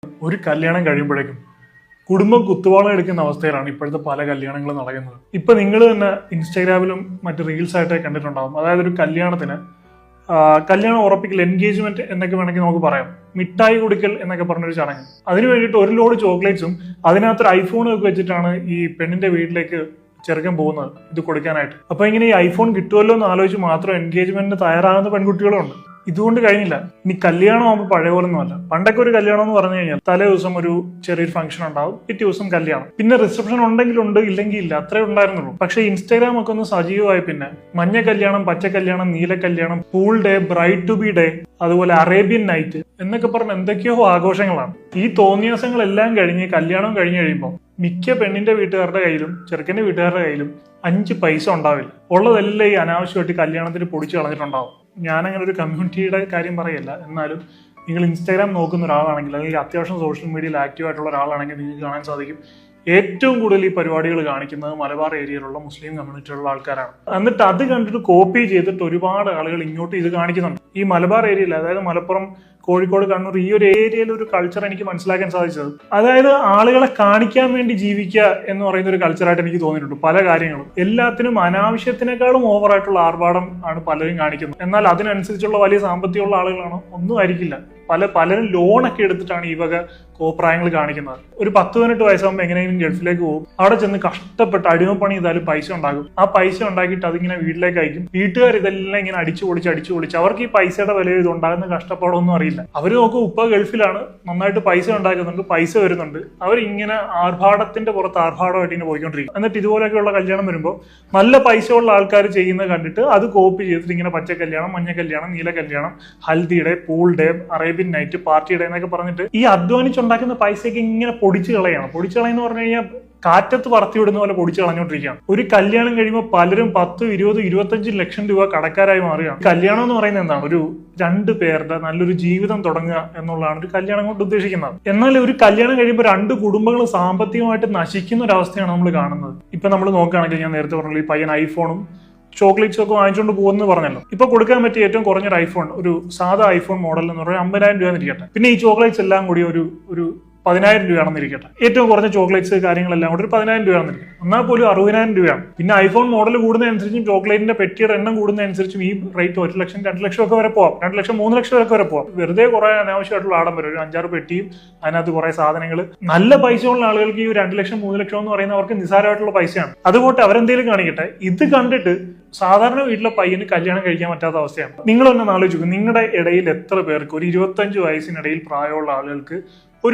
ഒരു കല്യാണം കഴിയുമ്പോഴേക്കും കുടുംബം കുത്തുവാളം എടുക്കുന്ന അവസ്ഥയിലാണ് ഇപ്പോഴത്തെ പല കല്യാണങ്ങളും നടക്കുന്നത്. ഇപ്പൊ നിങ്ങൾ തന്നെ ഇൻസ്റ്റാഗ്രാമിലും മറ്റ് റീൽസ് ആയിട്ട് കണ്ടിട്ടുണ്ടാകും. അതായത് ഒരു കല്യാണത്തിന് കല്യാണം ഉറപ്പിക്കൽ, എൻഗേജ്മെന്റ് എന്നൊക്കെ വേണമെങ്കിൽ നമുക്ക് പറയാം, മിഠായി കൊടുക്കൽ എന്നൊക്കെ പറഞ്ഞൊരു ചടങ്ങ്. അതിന് വേണ്ടിയിട്ട് ഒരു ലോഡ് ചോക്ലേറ്റ്സും അതിനകത്തൊരു ഐഫോണും ഒക്കെ വെച്ചിട്ടാണ് ഈ പെണ്ണിന്റെ വീട്ടിലേക്ക് ചെറുക്കൻ പോകുന്നത് ഇത് കൊടുക്കാനായിട്ട്. അപ്പൊ ഇങ്ങനെ ഈ ഐഫോൺ കിട്ടുമല്ലോ എന്ന് ആലോചിച്ച് മാത്രം എൻഗേജ്മെന്റിന് തയ്യാറാകുന്ന പെൺകുട്ടികളും ഉണ്ട്. ഇതുകൊണ്ട് കഴിഞ്ഞില്ല. ഇനി കല്യാണം ആകുമ്പോൾ പഴയ പോലെ ഒന്നുമല്ല. പണ്ടൊക്കെ ഒരു കല്യാണം എന്ന് പറഞ്ഞു കഴിഞ്ഞാൽ തലേ ദിവസം ഒരു ചെറിയൊരു ഫംഗ്ഷൻ ഉണ്ടാവും, പിറ്റേ ദിവസം കല്യാണം, പിന്നെ റിസപ്ഷൻ ഉണ്ടെങ്കിലുണ്ട്, ഇല്ലെങ്കിൽ ഇല്ല, അത്രേ ഉണ്ടായിരുന്നുള്ളൂ. പക്ഷേ ഇൻസ്റ്റാഗ്രാം ഒക്കെ ഒന്ന് സജീവമായി പിന്നെ മഞ്ഞ കല്യാണം, പച്ച കല്യാണം, നീല കല്യാണം, pool day, bride to be day, അതുപോലെ അറേബ്യൻ നൈറ്റ് എന്നൊക്കെ പറഞ്ഞ എന്തൊക്കെയോ ആഘോഷങ്ങളാണ്. ഈ തോന്നിയാസങ്ങളെല്ലാം കഴിഞ്ഞ് കല്യാണം കഴിഞ്ഞ് കഴിയുമ്പോൾ മിക്ക പെണ്ണിന്റെ വീട്ടുകാരുടെ കയ്യിലും ചെറുക്കന്റെ വീട്ടുകാരുടെ കയ്യിലും 5 പൈസ ഉണ്ടാവില്ല. ഉള്ളതെല്ലാം ഈ അനാവശ്യമായിട്ട് കല്യാണത്തിന് പൊടിച്ചു കളഞ്ഞിട്ടുണ്ടാവും. ഞാനങ്ങനെ ഒരു കമ്മ്യൂണിറ്റിയുടെ കാര്യം പറയല്ല, എന്നാലും നിങ്ങൾ ഇൻസ്റ്റാഗ്രാം നോക്കുന്ന ഒരാളാണെങ്കിൽ അല്ലെങ്കിൽ അത്യാവശ്യം സോഷ്യൽ മീഡിയയിൽ ആക്റ്റീവ് ആയിട്ടുള്ള ഒരാളാണെങ്കിൽ നിങ്ങൾക്ക് കാണാൻ സാധിക്കും ഏറ്റവും കൂടുതൽ ഈ പരിപാടികൾ കാണിക്കുന്നത് മലബാർ ഏരിയയിലുള്ള മുസ്ലിം കമ്മ്യൂണിറ്റിയിലുള്ള ആൾക്കാരാണ്. എന്നിട്ട് അത് കണ്ടിട്ട് കോപ്പി ചെയ്തിട്ട് ഒരുപാട് ആളുകൾ ഇങ്ങോട്ട് ഇത് കാണിക്കുന്നുണ്ട്. ഈ മലബാർ ഏരിയയിൽ, അതായത് മലപ്പുറം, കോഴിക്കോട്, കണ്ണൂർ, ഈ ഒരു ഏരിയയിൽ ഒരു കൾച്ചർ എനിക്ക് മനസ്സിലാക്കാൻ സാധിച്ചത്, അതായത് ആളുകളെ കാണിക്കാൻ വേണ്ടി ജീവിക്കുക എന്ന് പറയുന്ന ഒരു കൾച്ചറായിട്ട് എനിക്ക് തോന്നിയിട്ടുണ്ട്. പല കാര്യങ്ങളും എല്ലാത്തിനും അനാവശ്യത്തിനേക്കാളും ഓവറായിട്ടുള്ള ആർഭാടം ആണ് പലരും കാണിക്കുന്നത്. എന്നാൽ അതിനനുസരിച്ചുള്ള വലിയ സാമ്പത്തികമുള്ള ആളുകളാണോ? ഒന്നും ആയിരിക്കില്ല. പലരും ലോണൊക്കെ എടുത്തിട്ടാണ് ഈ വക കോപ്രായങ്ങൾ കാണിക്കുന്നത്. ഒരു 10-18 വയസ്സാകുമ്പോൾ എങ്ങനെയെങ്കിലും ഗൾഫിലേക്ക് പോകും, അവിടെ ചെന്ന് കഷ്ടപ്പെട്ട് അടിമപ്പണി ചെയ്താലും പൈസ ഉണ്ടാകും. ആ പൈസ ഉണ്ടാക്കിയിട്ട് അതിങ്ങനെ വീട്ടിലേക്ക് അയക്കും. വീട്ടുകാർ ഇതെല്ലാം ഇങ്ങനെ അടിച്ചു പൊളിച്ച് അവർക്ക് ഈ പൈസയുടെ വില ഇതുണ്ടാകുന്ന കഷ്ടപ്പാടൊന്നും അറിയില്ല. അവർ നോക്കും, ഉപ്പ ഗൾഫിലാണ്, നന്നായിട്ട് പൈസ ഉണ്ടാക്കുന്നുണ്ട്, പൈസ വരുന്നുണ്ട്, അവരിങ്ങനെ ആർഭാടത്തിന്റെ പുറത്ത് ആർഭാടമായിട്ട് ഇങ്ങനെ പോയിക്കൊണ്ടിരിക്കും. എന്നിട്ട് ഇതുപോലെയൊക്കെയുള്ള കല്യാണം വരുമ്പോൾ നല്ല പൈസ ഉള്ള ആൾക്കാർ ചെയ്യുന്നത് കണ്ടിട്ട് അത് കോപ്പി ചെയ്തിട്ട് ഇങ്ങനെ പച്ച കല്യാണം, മഞ്ഞ കല്യാണം, നീല കല്യാണം, haldi day, pool day, Arabian night, party day എന്നൊക്കെ പറഞ്ഞിട്ട് ഈ അധ്വാനിച്ചുണ്ടാക്കുന്ന പൈസയൊക്കെ ഇങ്ങനെ പൊടിച്ചു കളയാണ്. പൊടിച്ചു കളയെന്ന് പറഞ്ഞു കഴിഞ്ഞാൽ കാറ്റത്ത് പറത്തി വിടുന്ന പോലെ പൊടിച്ചു കളഞ്ഞോണ്ടിരിക്കുകയാണ്. ഒരു കല്യാണം കഴിയുമ്പോൾ പലരും 10, 20, 25 ലക്ഷം രൂപ കടക്കാരായി മാറുകയാണ്. കല്യാണം എന്ന് പറയുന്നത് എന്താണ്? ഒരു 2 പേരുടെ നല്ലൊരു ജീവിതം തുടങ്ങുക എന്നുള്ളതാണ് ഒരു കല്യാണം കൊണ്ട് ഉദ്ദേശിക്കുന്നത്. എന്നാൽ ഒരു കല്യാണം കഴിയുമ്പോൾ 2 കുടുംബങ്ങൾ സാമ്പത്തികമായിട്ട് നശിക്കുന്ന ഒരു അവസ്ഥയാണ് നമ്മൾ കാണുന്നത്. ഇപ്പൊ നമ്മൾ നോക്കുകയാണെങ്കിൽ, ഞാൻ നേരത്തെ പറഞ്ഞല്ലോ, ഈ പയ്യൻ ഐഫോണും ചോക്ലേറ്റ്സ് ഒക്കെ വാങ്ങിച്ചുകൊണ്ട് പോകുമെന്ന് പറഞ്ഞല്ലോ. ഇപ്പൊ കൊടുക്കാൻ പറ്റിയ ഏറ്റവും കുറഞ്ഞൊരു ഐഫോൺ, ഒരു സാധാ ഐഫോൺ മോഡൽ എന്ന് പറഞ്ഞാൽ 50,000 രൂപ എന്നിരിക്കട്ടെ. പിന്നെ ഈ ചോക്ലേറ്റ്സ് എല്ലാം കൂടി ഒരു 10,000 രൂപയാണെന്നിരിക്കട്ടെ. ഏറ്റവും കുറഞ്ഞ ചോക്ലേറ്റ്സ് കാര്യങ്ങളെല്ലാം കൂടി ഒരു 10,000 രൂപയാണെന്നിരിക്കും. എന്നാൽ പോലും 60,000 രൂപയാണ്. പിന്നെ ഐഫോൺ മോഡൽ കൂടുന്നതനുസരിച്ചും ചോക്ലേറ്റിന്റെ പെട്ടിയുടെ എണ്ണം കൂടുന്നതനുസരിച്ചും ഈ റേറ്റ് 1 ലക്ഷം, 2 ലക്ഷം ഒക്കെ വരെ പോവാം. 2 ലക്ഷം, 3 ലക്ഷം വരെ പോവാം. വെറുതെ കുറെ അനാവശ്യമായിട്ടുള്ള ആഡംബരം, ഒരു 5-6 പെട്ടിയും അതിനകത്ത് കുറെ സാധനങ്ങൾ. നല്ല പൈസയുള്ള ആളുകൾക്ക് ഈ 2 ലക്ഷം, 3 ലക്ഷം എന്ന് പറയുന്നത് അവർക്ക് നിസ്സാരമായിട്ടുള്ള പൈസയാണ്. അതുകൊണ്ട് അവരെന്തെങ്കിലും കാണിക്കട്ടെ. ഇത് കണ്ടിട്ട് സാധാരണ വീട്ടിലെ പയ്യന് കല്യാണം കഴിക്കാൻ പറ്റാത്ത അവസ്ഥയാണ്. നിങ്ങളൊന്ന് ആലോചിച്ചു, നിങ്ങളുടെ ഇടയിൽ എത്ര പേർക്ക്, ഒരു 25 വയസ്സിനിടയിൽ പ്രായമുള്ള ആളുകൾക്ക്